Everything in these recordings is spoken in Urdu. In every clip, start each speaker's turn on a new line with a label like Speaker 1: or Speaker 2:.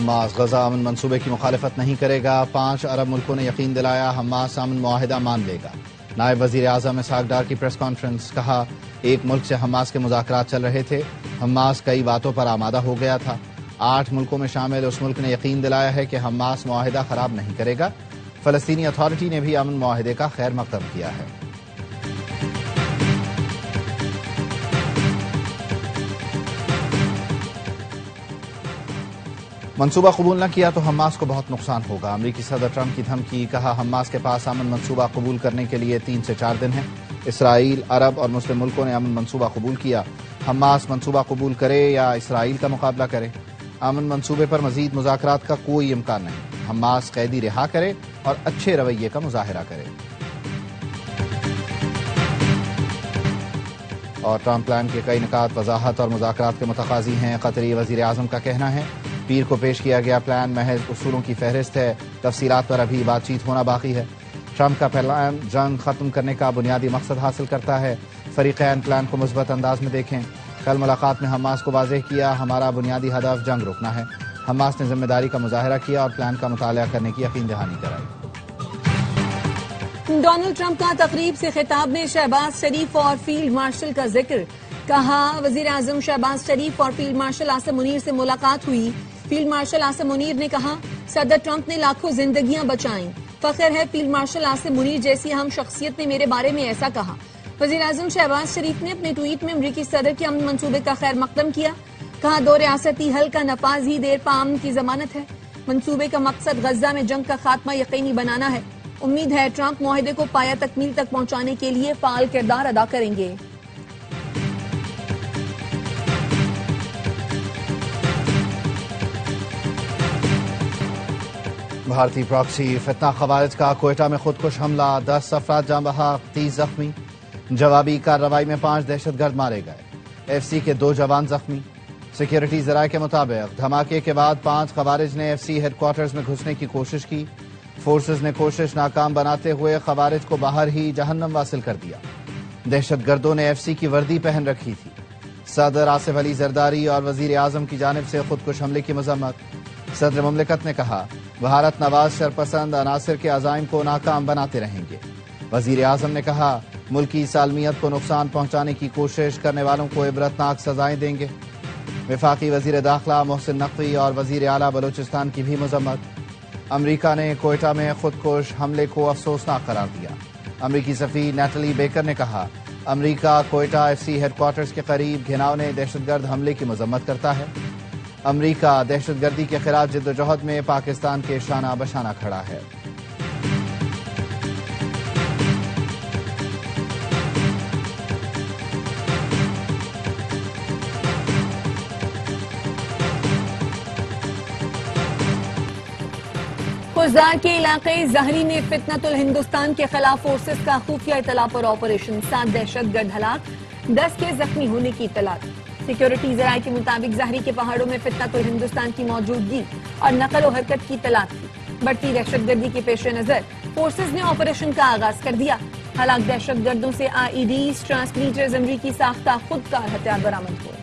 Speaker 1: حماس غزہ امن منصوبے کی مخالفت نہیں کرے گا، 5 عرب ملکوں نے یقین دلایا حماس امن معاہدہ مان لے گا۔ نائب وزیر اعظم اسحاق ڈار کی پریس کانفرنس، کہا ایک ملک سے حماس کے مذاکرات چل رہے تھے، حماس کئی باتوں پر آمادہ ہو گیا تھا، 8 ملکوں میں شامل اس ملک نے یقین دلایا ہے کہ حماس معاہدہ خراب نہیں کرے گا۔ فلسطینی اتھارٹی نے بھی امن معاہدے کا خیر مقدم کیا ہے۔ منصوبہ قبول نہ کیا تو حماس کو بہت نقصان ہوگا، امریکی صدر ٹرمپ کی دھمکی، کہا حماس کے پاس امن منصوبہ قبول کرنے کے لیے 3 سے 4 دن ہیں۔ اسرائیل، عرب اور مسلم ملکوں نے امن منصوبہ قبول کیا، حماس منصوبہ قبول کرے یا اسرائیل کا مقابلہ کرے، امن منصوبے پر مزید مذاکرات کا کوئی امکان نہیں، حماس قیدی رہا کرے اور اچھے رویے کا مظاہرہ کرے۔ اور ٹرمپ پلان کے کئی نکات وضاحت اور مذاکرات کے متقاضی ہیں، قطری وزیر اعظم کا کہنا ہے پیر کو پیش کیا گیا پلان محض اصولوں کی فہرست ہے، تفصیلات پر ابھی بات چیت ہونا باقی ہے۔ ٹرمپ کا پلان جنگ ختم کرنے کا بنیادی مقصد حاصل کرتا ہے، فریقین پلان کو مثبت انداز میں دیکھیں۔ کل ملاقات میں حماس کو واضح کیا ہمارا بنیادی ہدف جنگ روکنا ہے، حماس نے ذمہ داری کا مظاہرہ کیا اور پلان کا مطالعہ کرنے کی یقین دہانی کرائی۔
Speaker 2: ڈونلڈ ٹرمپ کا تقریب سے خطاب میں شہباز شریف اور فیلڈ مارشل کا ذکر، کہا وزیر اعظم شہباز شریف اور فیلڈ مارشل عاصم منیر سے ملاقات ہوئی، فیلڈ مارشل عاصم منیر نے کہا صدر ٹرمپ نے لاکھوں زندگیاں بچائیں، فخر ہے فیلڈ مارشل عاصم منیر جیسی اہم شخصیت نے میرے بارے میں ایسا کہا۔ وزیر اعظم شہباز شریف نے اپنے ٹویٹ میں امریکی صدر کے امن منصوبے کا خیر مقدم کیا، کہا 2 ریاستی حل کا نفاذ ہی دیر پا امن کی ضمانت ہے، منصوبے کا مقصد غزہ میں جنگ کا خاتمہ یقینی بنانا ہے، امید ہے ٹرمپ معاہدے کو پایہ تکمیل تک پہنچانے کے لیے فعال کردار ادا کریں گے۔
Speaker 1: بھارتی پراکسی فتنہ خوارج کا کوئٹہ میں خودکش حملہ، 10 افراد جاں بحق، 30 زخمی، جوابی کارروائی میں 5 دہشت گرد مارے گئے، ایف سی کے 2 جوان زخمی۔ سیکیورٹی ذرائع کے مطابق دھماکے کے بعد 5 خوارج نے ایف سی ہیڈ کوارٹرز میں گھسنے کی کوشش کی، فورسز نے کوشش ناکام بناتے ہوئے خوارج کو باہر ہی جہنم واصل کر دیا۔ دہشت گردوں نے ایف سی کی وردی پہن رکھی تھی۔ صدر آصف علی زرداری اور وزیر اعظم کی جانب سے خودکش حملے کی مذمت، صدر مملکت نے کہا بھارت نواز شرپسند عناصر کے عزائم کو ناکام بناتے رہیں گے۔ وزیر اعظم نے کہا ملکی سالمیت کو نقصان پہنچانے کی کوشش کرنے والوں کو عبرتناک سزائیں دیں گے۔ وفاقی وزیر داخلہ محسن نقوی اور وزیر اعلیٰ بلوچستان کی بھی مذمت، امریکہ نے کوئٹہ میں خودکش حملے کو افسوسناک قرار دیا۔ امریکی سفیر نیٹلی بیکر نے کہا امریکہ Quetta F C headquarters کے قریب گھناؤنے دہشت گرد حملے کی مذمت کرتا ہے۔ امریکہ دہشت گردی کے خلاف جدوجہد میں پاکستان کے شانہ بشانہ کھڑا ہے۔
Speaker 2: خزار کے علاقے زہری میں فتنۃ الہندوستان کے خلاف فورسز کا خفیہ اطلاع پر آپریشن، 7 دہشت گرد ہلاک، 10 کے زخمی ہونے کی اطلاع۔ سیکیورٹی ذرائع کے مطابق زہری کے پہاڑوں میں فتنۃ الہندوستان کی موجودگی اور نقل و حرکت کی اطلاع تھی۔ بڑھتی دہشت گردی کے پیش نظر فورسز نے آپریشن کا آغاز کر دیا۔ ہلاک دہشت گردوں سے آئی ای ڈیز، ٹرانسمیٹرز، امریکی ساختہ خودکار ہتھیار برآمد ہوئے۔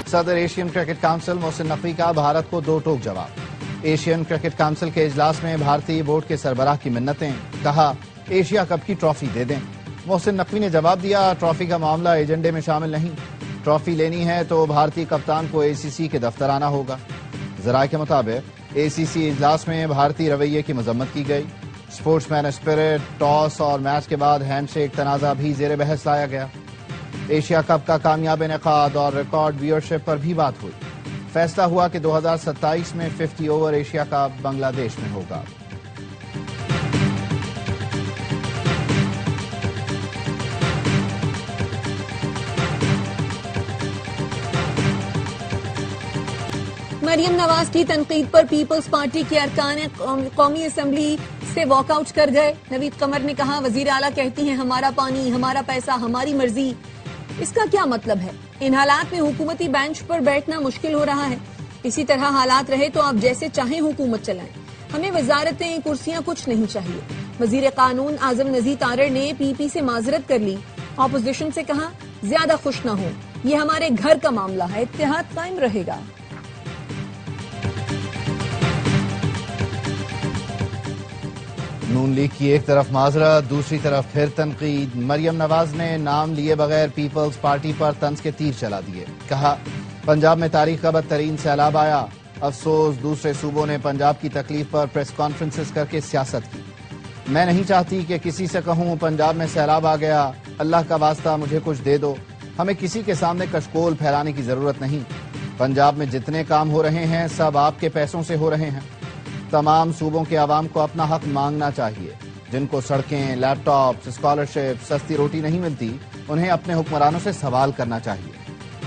Speaker 1: صدر Asian cricket council Mohsin Naqvi کا بھارت کو 2 ٹوک جواب، ایشین کرکٹ کونسل کے اجلاس میں بھارتی بورڈ کے سربراہ کی منتیں، کہا ایشیا کپ کی ٹرافی دے دیں۔ محسن نقوی نے جواب دیا ٹرافی کا معاملہ ایجنڈے میں شامل نہیں، ٹرافی لینی ہے تو بھارتی کپتان کو اے سی سی کے دفتر آنا ہوگا۔ ذرائع کے مطابق اے سی سی اجلاس میں بھارتی رویے کی مذمت کی گئی، سپورٹس مین اسپرٹ، ٹاس اور میچ کے بعد ہینڈ شیک تنازع بھی زیر بحث لایا گیا۔ ایشیا کپ کا کامیاب انعقاد اور ریکارڈ ویورشپ پر بھی بات ہوئی، فیصلہ ہوا کہ 2027 میں 50 اوور ایشیا کپ بنگلہ دیش میں ہوگا۔
Speaker 2: مریم نواز کی تنقید پر پیپلز پارٹی کے ارکان قومی اسمبلی سے واک آؤٹ کر گئے۔ نوید قمر نے کہا وزیر اعلیٰ کہتی ہیں ہمارا پانی، ہمارا پیسہ، ہماری مرضی، اس کا کیا مطلب ہے؟ ان حالات میں حکومتی بینچ پر بیٹھنا مشکل ہو رہا ہے، اسی طرح حالات رہے تو آپ جیسے چاہیں حکومت چلائیں، ہمیں وزارتیں، کرسیاں کچھ نہیں چاہیے۔ وزیر قانون اعظم نذیر تارڑ نے پی پی سے معذرت کر لی، اپوزیشن سے کہا زیادہ خوش نہ ہوں، یہ ہمارے گھر کا معاملہ ہے، اتحاد قائم رہے گا۔
Speaker 1: نون لیگ کی ایک طرف معذرت، دوسری طرف پھر تنقید۔ مریم نواز نے نام لیے بغیر پیپلز پارٹی پر طنز کے تیر چلا دیے، کہا پنجاب میں تاریخ کا بدترین سیلاب آیا، افسوس دوسرے صوبوں نے پنجاب کی تکلیف پر پریس کانفرنسز کر کے سیاست کی۔ میں نہیں چاہتی کہ کسی سے کہوں پنجاب میں سیلاب آ گیا، اللہ کا واسطہ مجھے کچھ دے دو، ہمیں کسی کے سامنے کشکول پھیلانے کی ضرورت نہیں۔ پنجاب میں جتنے کام ہو رہے ہیں سب آپ کے پیسوں سے ہو رہے ہیں۔ تمام صوبوں کے عوام کو اپنا حق مانگنا چاہیے۔ جن کو سڑکیں، لیپ ٹاپس، اسکالرشپ، سستی روٹی نہیں ملتی، انہیں اپنے حکمرانوں سے سوال کرنا چاہیے۔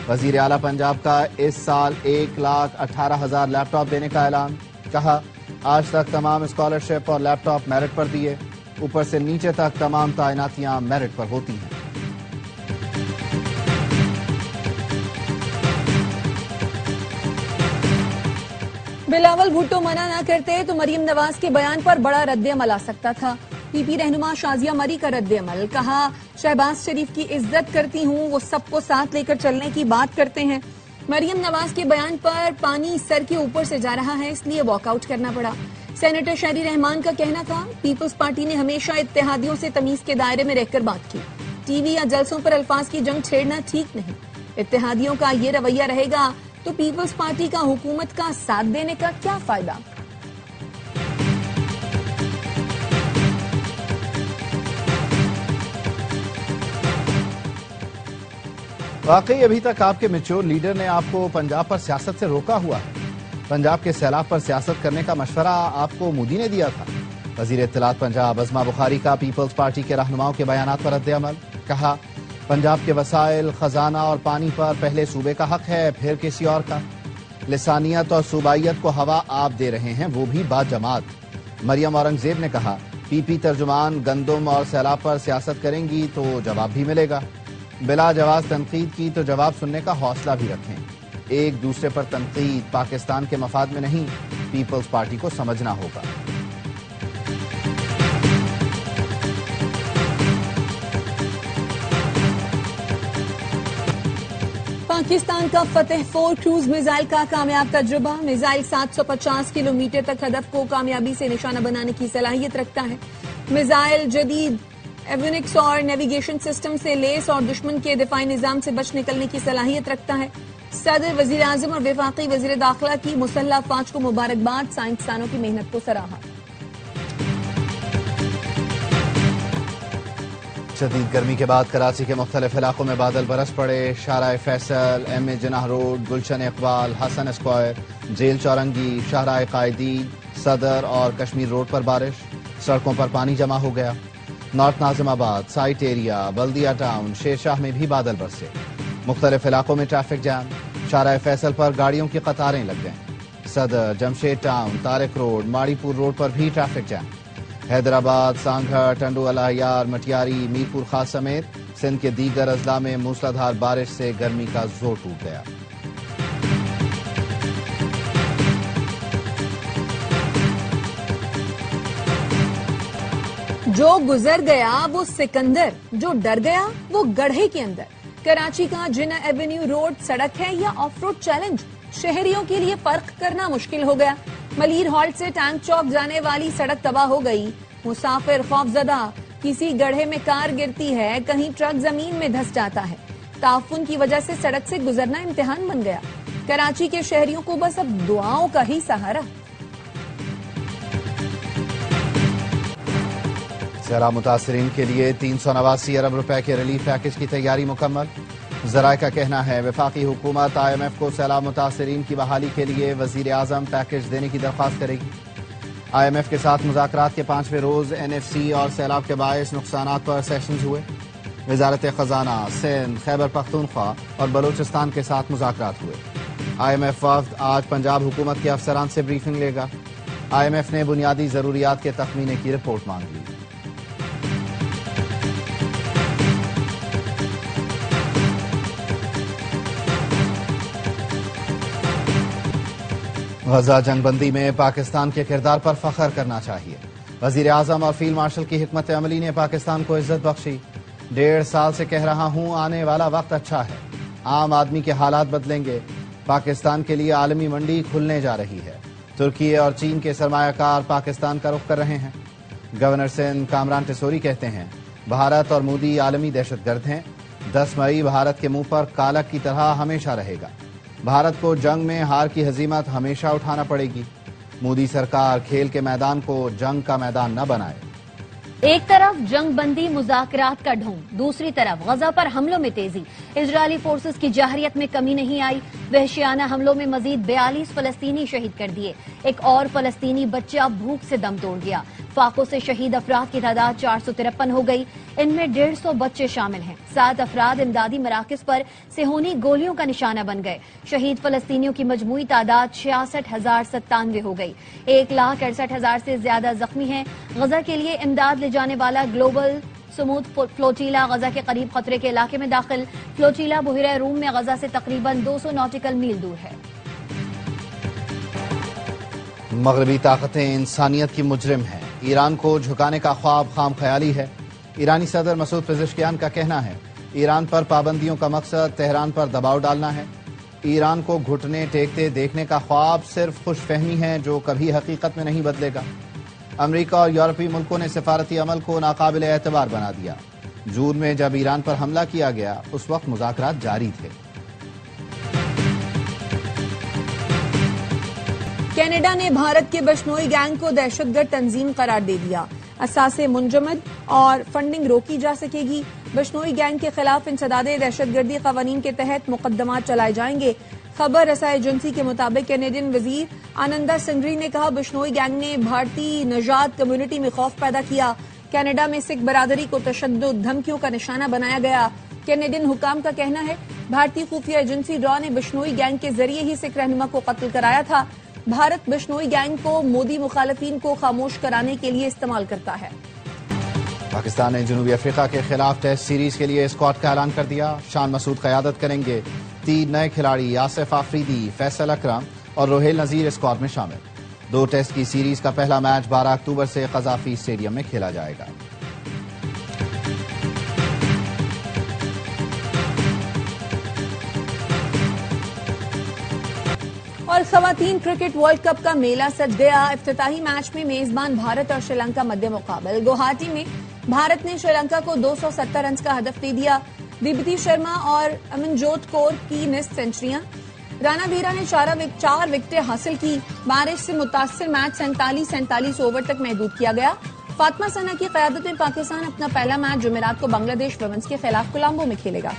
Speaker 1: وزیر اعلیٰ پنجاب کا اس سال 1,18,000 لیپ ٹاپ دینے کا اعلان، کہا آج تک تمام اسکالرشپ اور لیپ ٹاپ میرٹ پر دیے، اوپر سے نیچے تک تمام تعیناتیاں میرٹ پر ہوتی ہیں۔
Speaker 2: بلاول بھٹو منع نہ کرتے تو مریم نواز کے بیان پر بڑا رد عمل آ سکتا تھا۔ پی پی رہنما شازیہ مری کا رد عمل، کہا شہباز شریف کی عزت کرتی ہوں، وہ سب کو ساتھ لے کر چلنے کی بات کرتے ہیں۔ مریم نواز کے بیان پر پانی سر کے اوپر سے جا رہا ہے، اس لیے واک آؤٹ کرنا پڑا۔ سینیٹر شہری رحمان کا کہنا تھا پیپلز پارٹی نے ہمیشہ اتحادیوں سے تمیز کے دائرے میں رہ کر بات کی، ٹی وی یا جلسوں پر الفاظ کی جنگ چھیڑنا ٹھیک نہیں۔ اتحادیوں کا یہ رویہ رہے گا تو پیپلز پارٹی کا حکومت کا ساتھ دینے کا کیا فائدہ؟
Speaker 1: واقعی ابھی تک آپ کے میچور لیڈر نے آپ کو پنجاب پر سیاست سے روکا ہوا ہے۔ پنجاب کے سیلاب پر سیاست کرنے کا مشورہ آپ کو مودی نے دیا تھا۔ وزیر اطلاعات پنجاب عظما بخاری کا پیپلز پارٹی کے رہنماؤں کے بیانات پر رد عمل، کہا پنجاب کے وسائل، خزانہ اور پانی پر پہلے صوبے کا حق ہے پھر کسی اور کا۔ لسانیت اور صوبائیت کو ہوا آپ دے رہے ہیں، وہ بھی باجماعت۔ مریم اورنگزیب نے کہا پی پی ترجمان گندم اور سیلاب پر سیاست کریں گی تو جواب بھی ملے گا۔ بلا جواز تنقید کی تو جواب سننے کا حوصلہ بھی رکھیں۔ ایک دوسرے پر تنقید پاکستان کے مفاد میں نہیں، پیپلز پارٹی کو سمجھنا ہوگا۔
Speaker 2: پاکستان کا فتح 4 کروز میزائل کا کامیاب تجربہ، میزائل 750 کلومیٹر تک ہدف کو کامیابی سے نشانہ بنانے کی صلاحیت رکھتا ہے۔ میزائل جدید ایوینکس اور نیویگیشن سسٹم سے لیس اور دشمن کے دفاعی نظام سے بچ نکلنے کی صلاحیت رکھتا ہے۔ صدر، وزیر اعظم اور وفاقی وزیر داخلہ کی مسلح افواج کو مبارکباد، سائنسدانوں کی محنت کو سراہا۔
Speaker 1: شدید گرمی کے بعد کراچی کے مختلف علاقوں میں بادل برس پڑے۔ شاہراہ فیصل، ایم اے جناح روڈ، گلشن اقبال، حسن اسکوائر، جیل چورنگی، شاہراہ قائدین، صدر اور کشمیر روڈ پر بارش، سڑکوں پر پانی جمع ہو گیا۔ نارتھ ناظم آباد، سائٹ ایریا، بلدیہ ٹاؤن، شیر شاہ میں بھی بادل برسے۔ مختلف علاقوں میں ٹریفک جام، شاہراہ فیصل پر گاڑیوں کی قطاریں لگ گئیں۔ صدر، جمشید ٹاؤن، طارق روڈ، ماڑی پور روڈ پر بھی ٹریفک جام۔ حیدرآباد، سانگھر، ٹنڈو الہیار، مٹیاری، میرپور خاص سمیت سندھ کے دیگر اضلاع میں موسلادھار بارش سے گرمی کا زور ٹوٹ گیا۔
Speaker 2: جو گزر گیا وہ سکندر، جو ڈر گیا وہ گڑھے کے اندر۔ کراچی کا جنہ ایونیو روڈ سڑک ہے یا آف روڈ چیلنج، شہریوں کے لیے فرق کرنا مشکل ہو گیا۔ ملیر ہالٹ سے ٹینک چوک جانے والی سڑک تباہ ہو گئی، مسافر خوف زدہ، کسی گڑھے میں کار گرتی ہے، کہیں ٹرک زمین میں دھس جاتا ہے۔ تعفن کی وجہ سے سڑک سے گزرنا امتحان بن گیا۔ کراچی کے شہریوں کو بس اب دعاؤں کا ہی سہارا۔
Speaker 1: سیلاب متاثرین کے لیے 389 ارب روپے کے ریلیف پیکج کی تیاری مکمل۔ ذرائع کا کہنا ہے وفاقی حکومت آئی ایم ایف کو سیلاب متاثرین کی بحالی کے لیے وزیر اعظم پیکج دینے کی درخواست کرے گی۔ آئی ایم ایف کے ساتھ مذاکرات کے 5ویں روز این ایف سی اور سیلاب کے باعث نقصانات پر سیشنز ہوئے۔ وزارت خزانہ، سندھ، خیبر پختونخوا اور بلوچستان کے ساتھ مذاکرات ہوئے۔ آئی ایم ایف وفد آج پنجاب حکومت کے افسران سے بریفنگ لے گا۔ آئی ایم ایف نے بنیادی ضروریات کے تخمینے کی رپورٹ مانگ لی۔ غزہ جنگ بندی میں پاکستان کے کردار پر فخر کرنا چاہیے۔ وزیر اعظم اور فیلڈ مارشل کی حکمت عملی نے پاکستان کو عزت بخشی۔ 1.5 سال سے کہہ رہا ہوں آنے والا وقت اچھا ہے، عام آدمی کے حالات بدلیں گے، پاکستان کے لیے عالمی منڈی کھلنے جا رہی ہے، ترکی اور چین کے سرمایہ کار پاکستان کا رخ کر رہے ہیں۔ گورنر سندھ کامران ٹیسوری کہتے ہیں بھارت اور مودی عالمی دہشت گرد ہیں، 10 مئی بھارت کے منہ پر کالک کی طرح ہمیشہ رہے گا، بھارت کو جنگ میں ہار کی ہزیمت ہمیشہ اٹھانا پڑے گی، مودی سرکار کھیل کے میدان کو جنگ کا میدان نہ بنائے۔
Speaker 3: ایک طرف جنگ بندی مذاکرات کا ڈھونگ، دوسری طرف غزہ پر حملوں میں تیزی، اسرائیلی فورسز کی جارحیت میں کمی نہیں آئی، وحشیانہ حملوں میں مزید 42 فلسطینی شہید کر دیے، ایک اور فلسطینی بچہ بھوک سے دم توڑ گیا، فاقوں سے شہید افراد کی تعداد 453 ہو گئی، ان میں 150 بچے شامل ہیں، 7 افراد امدادی مراکز پر صہیونی گولیوں کا نشانہ بن گئے، شہید فلسطینیوں کی مجموعی تعداد 66,097 ہو گئی، 1,68,000 سے زیادہ زخمی ہیں۔ غزہ کے لیے امداد لے جانے والا گلوبل سمود فلوٹیلا غزہ کے قریب خطرے کے علاقے میں داخل، فلوٹیلا بحیرہ روم میں غزہ سے تقریباً 200 ناٹیکل میل دور ہے۔
Speaker 1: مغربی طاقتیں انسانیت کی مجرم ہیں، ایران کو جھکانے کا خواب خام خیالی ہے، ایرانی صدر مسعود پزشکیان کا کہنا ہے ایران پر پابندیوں کا مقصد تہران پر دباؤ ڈالنا ہے، ایران کو گھٹنے ٹیکتے دیکھنے کا خواب صرف خوش فہمی ہے جو کبھی حقیقت میں نہیں بدلے گا۔ امریکہ اور یورپی ملکوں نے سفارتی عمل کو ناقابل اعتبار بنا دیا، جون میں جب ایران پر حملہ کیا گیا اس وقت مذاکرات جاری تھے۔
Speaker 2: کینیڈا نے بھارت کے بشنوئی گینگ کو دہشت گرد تنظیم قرار دے دیا، اثاثے منجمد اور فنڈنگ روکی جا سکے گی، بشنوئی گینگ کے خلاف انسداد دہشت گردی قوانین کے تحت مقدمات چلائے جائیں گے۔ خبر رساں ایجنسی کے مطابق کینیڈین وزیر آنندا سنگری نے کہا بشنوئی گینگ نے بھارتی نژاد کمیونٹی میں خوف پیدا کیا، کینیڈا میں سکھ برادری کو تشدد دھمکیوں کا نشانہ بنایا گیا۔ کینیڈین حکام کا کہنا ہے بھارتی خفیہ ایجنسی را نے بشنوئی گینگ کے ذریعے ہی سکھ رہنما کو قتل کرایا تھا، بھارت بشنوئی گینگ کو مودی مخالفین کو خاموش کرانے کے لیے استعمال کرتا ہے۔
Speaker 1: پاکستان نے جنوبی افریقہ کے خلاف ٹیسٹ سیریز کے لیے اسکواڈ کا اعلان کر دیا، شان مسعود قیادت کریں گے، 3 نئے کھلاڑی آصف آفریدی، فیصل اکرم اور روہیل نذیر اسکواڈ میں شامل۔ 2 ٹیسٹ کی سیریز کا پہلا میچ 12 اکتوبر سے قذافی اسٹیڈیم میں کھیلا جائے گا۔
Speaker 2: اور خواتین کرکٹ ورلڈ کپ کا میلہ سج گیا، افتتاحی میچ میں میزبان بھارت اور سری لنکا مد مقابل، گوہاٹی میں بھارت نے سری لنکا کو 270 رنز کا ہدف دے دیا، دیپتی شرما اور امنجوت کور کی نصف سنچریاں، رانا ویرا نے 4 وکٹیں حاصل کی، بارش سے متاثر میچ 47 اوور تک محدود کیا گیا۔ فاطمہ ثنا کی قیادت میں پاکستان اپنا پہلا میچ جمعرات کو بنگلہ دیش ویمنز کے خلاف کولمبو میں کھیلے گا۔